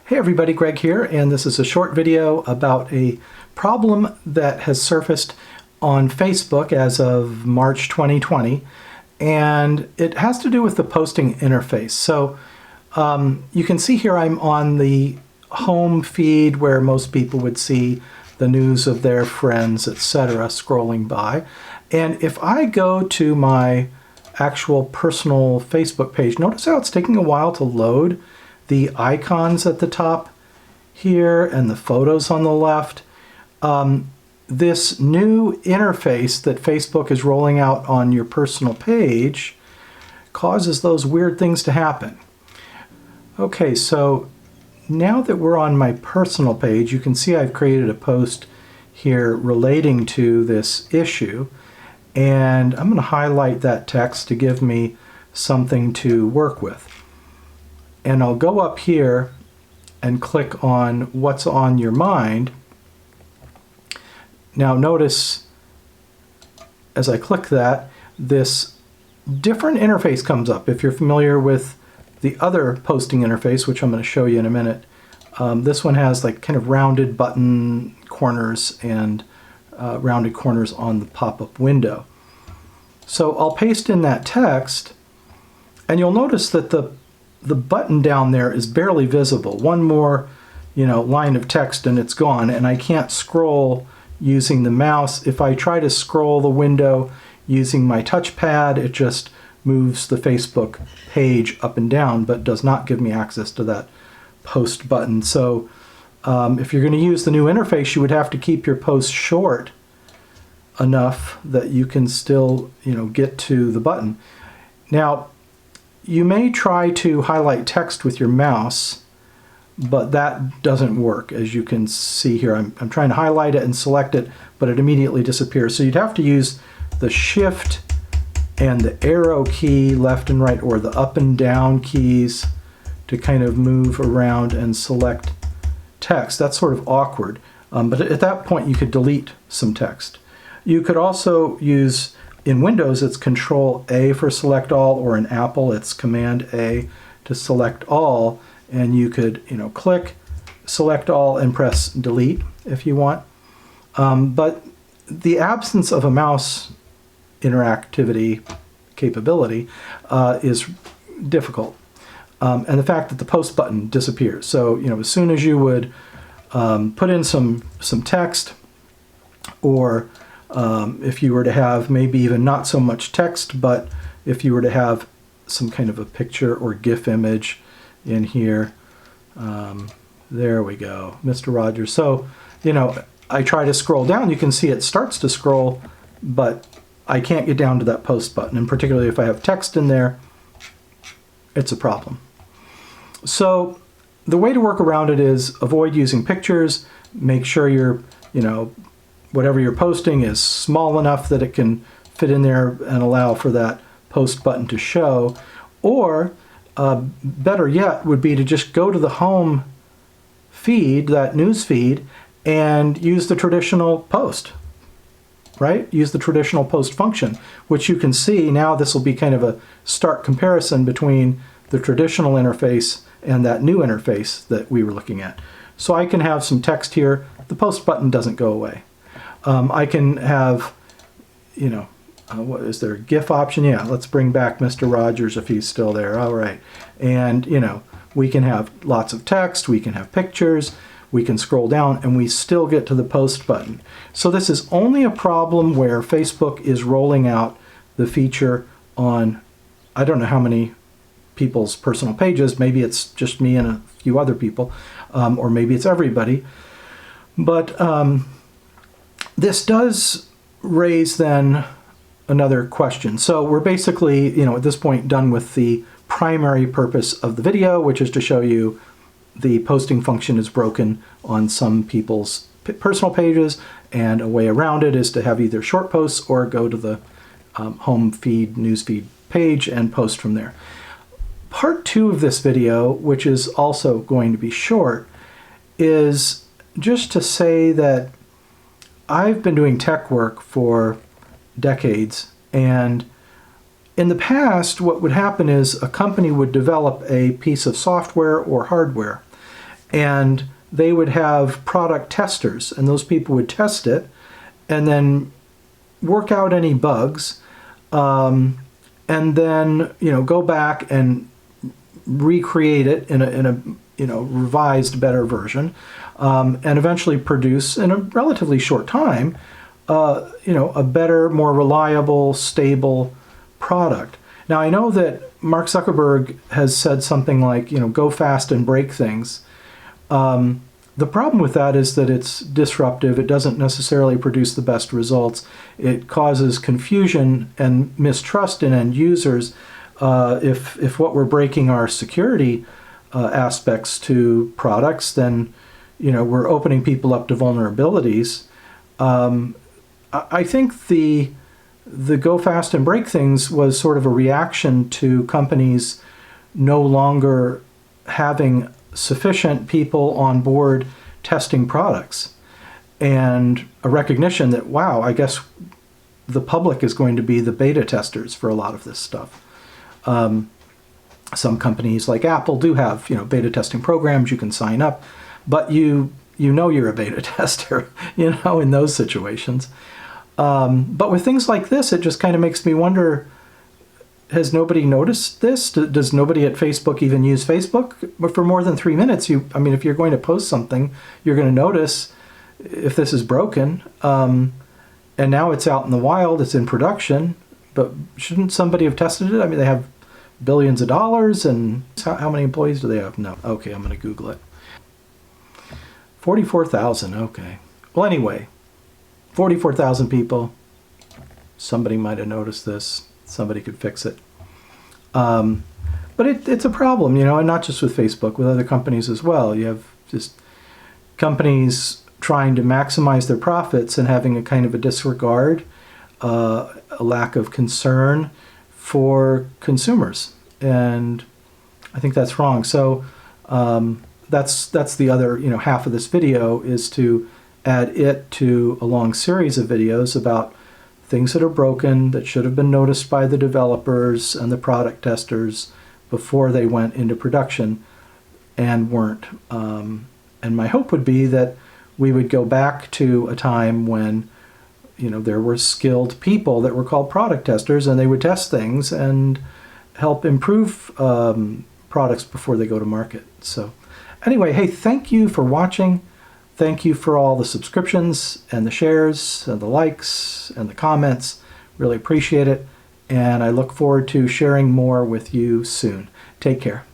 Hey everybody, Greg here, and this is a short video about a problem that has surfaced on Facebook as of March 2020, and it has to do with the posting interface. So you can see here I'm on the home feed where most people would see the news of their friends, etc., scrolling by. And if I go to my actual personal Facebook page, notice how it's taking a while to load the icons at the top here and the photos on the left. This new interface that Facebook is rolling out on your personal page causes those weird things to happen. Okay, so now that we're on my personal page, you can see I've created a post here relating to this issue, and I'm going to highlight that text to give me something to work with. And I'll go up here and click on what's on your mind. Now notice as I click that, this different interface comes up. If you're familiar with the other posting interface, which I'm going to show you in a minute, this one has like kind of rounded button corners and rounded corners on the pop-up window. So I'll paste in that text, and you'll notice that the button down there is barely visible. One more, line of text and it's gone, and I can't scroll using the mouse. If I try to scroll the window using my touchpad, it just moves the Facebook page up and down, but does not give me access to that post button. So if you're going to use the new interface, you would have to keep your post short enough that you can still, get to the button. Now, you may try to highlight text with your mouse, but that doesn't work. As you can see here, I'm trying to highlight it and select it, but it immediately disappears. So you'd have to use the Shift and the arrow key left and right, or the up and down keys to kind of move around and select text. That's sort of awkward, but at that point you could delete some text. You could also use, in Windows it's Control-A for select all, or in Apple it's Command-A to select all, and you could click select all and press delete if you want. But the absence of a mouse interactivity capability is difficult. And the fact that the post button disappears. So as soon as you would put in some text, or if you were to have maybe even not so much text, but if you were to have some kind of a picture or GIF image in here, there we go, Mr. Rogers. So, I try to scroll down, you can see it starts to scroll, but I can't get down to that post button, and particularly if I have text in there, it's a problem. So the way to work around it is avoid using pictures, make sure your, whatever you're posting is small enough that it can fit in there and allow for that post button to show. Or better yet would be to just go to the home feed, that news feed, and use the traditional post, right? Use the traditional post function, which you can see now. This will be kind of a stark comparison between the traditional interface and that new interface that we were looking at. So I can have some text here. The post button doesn't go away. I can have, what is there, a GIF option? Yeah, let's bring back Mr. Rogers if he's still there. All right. And, we can have lots of text, we can have pictures, we can scroll down, and we still get to the post button. So this is only a problem where Facebook is rolling out the feature on, I don't know how many people's personal pages. Maybe it's just me and a few other people, or maybe it's everybody. But this does raise then another question. So we're basically, at this point done with the primary purpose of the video, which is to show you the posting function is broken on some people's personal pages, and a way around it is to have either short posts or go to the home feed, newsfeed page and post from there. Part 2 of this video, which is also going to be short, is just to say that I've been doing tech work for decades, and in the past what would happen is a company would develop a piece of software or hardware, and they would have product testers, and those people would test it and then work out any bugs, and then go back and recreate it in a revised, better version, and eventually produce in a relatively short time a better, more reliable, stable product. Now, I know that Mark Zuckerberg has said something like, go fast and break things. The problem with that is that it's disruptive. It doesn't necessarily produce the best results. It causes confusion and mistrust in end users. If what we're breaking are security aspects to products, then we're opening people up to vulnerabilities. I think the go fast and break things was sort of a reaction to companies no longer having sufficient people on board testing products, and a recognition that, wow, I guess the public is going to be the beta testers for a lot of this stuff. Some companies like Apple do have beta testing programs. You can sign up, but you're a beta tester in those situations. But with things like this, it just kind of makes me wonder, has nobody noticed this? Does nobody at Facebook even use Facebook? But for more than 3 minutes, if you're going to post something, you're going to notice if this is broken. And now it's out in the wild, it's in production, but shouldn't somebody have tested it? They have billions of dollars, and how many employees do they have? No. Okay, I'm going to Google it. 44,000, okay. Well, anyway, 44,000 people. Somebody might have noticed this. Somebody could fix it. But it's a problem, and not just with Facebook, with other companies as well. You have just companies trying to maximize their profits and having a kind of a disregard, a lack of concern for consumers. And I think that's wrong. So that's the other half of this video, is to add it to a long series of videos about things that are broken that should have been noticed by the developers and the product testers before they went into production and weren't. And my hope would be that we would go back to a time when there were skilled people that were called product testers, and they would test things and help improve products before they go to market. So anyway, hey, thank you for watching. Thank you for all the subscriptions and the shares and the likes and the comments. Really appreciate it. And I look forward to sharing more with you soon. Take care.